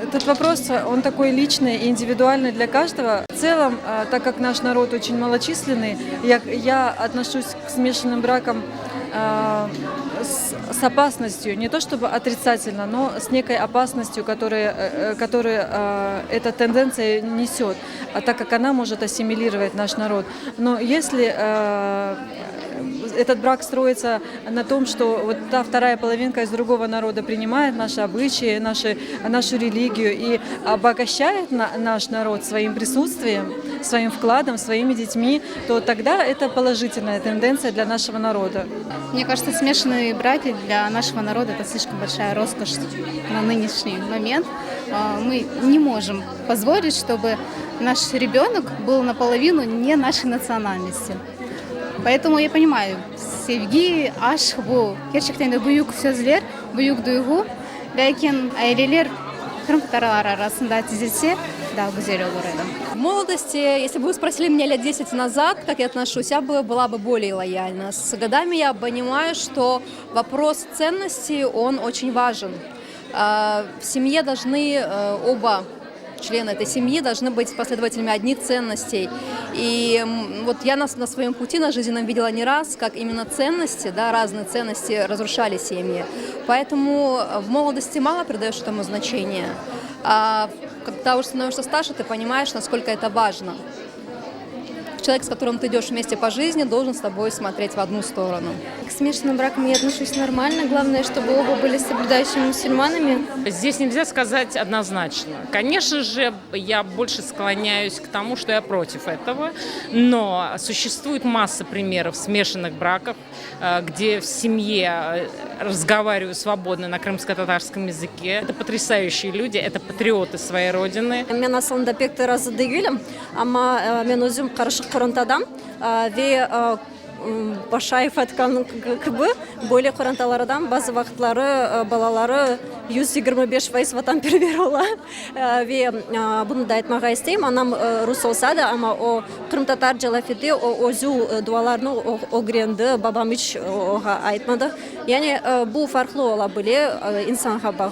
Этот вопрос, он такой личный и индивидуальный для каждого. В целом, так как наш народ очень малочисленный, я отношусь к смешанным бракам с опасностью, не то чтобы отрицательно, но с некой опасностью, которую эта тенденция несет, так как она может ассимилировать наш народ. Но если этот брак строится на том, что вот та вторая половинка из другого народа принимает наши обычаи, нашу религию и обогащает наш народ своим присутствием, своим вкладом, своими детьми, то тогда это положительная тенденция для нашего народа. Мне кажется, смешанные браки для нашего народа – это слишком большая роскошь на нынешний момент. Мы не можем позволить, чтобы наш ребенок был наполовину не нашей национальности. Поэтому я понимаю, sevgi, aşk bu. Gerçekten de büyük sözler, büyük duygu. Lakin aileler Kırım Tatarları arasında dizilse daha güzel olur edi. В молодости, если бы вы спросили меня лет 10 назад, как я отношусь, я была бы более лояльна. С годами я понимаю, что вопрос ценностей, он очень важен. В семье должны оба члены этой семьи должны быть последователями одних ценностей. И вот я на своем пути на жизненном видела не раз, как именно ценности, да, разные ценности разрушали семьи. Поэтому в молодости мало придаешь этому значения. А когда уже становишься старше, ты понимаешь, насколько это важно. Человек, с которым ты идешь вместе по жизни, должен с тобой смотреть в одну сторону. К смешанным бракам я отношусь нормально. Главное, чтобы оба были соблюдающими мусульманами. Здесь нельзя сказать однозначно. Конечно же, я больше склоняюсь к тому, что я против этого, но существует масса примеров смешанных браков, где в семье разговаривают свободно на крымско-татарском языке. Это потрясающие люди, это патриоты своей родины. Мен aslında pek de razı değilim ama men özüm karışık Kur'an'dan ve Başayev aytkan gibi böyle Kur'an'lardan bazı vakitleri balaları 125% vatanperver ola ve bunu da aytmağa isteyim. Anam Rus olsa da ama o Kırım Tatar jalafeti o özü dualarını öğrendi, babam hiç oğa aytmadı. Yani bu farklı olabilir, insana bağlı.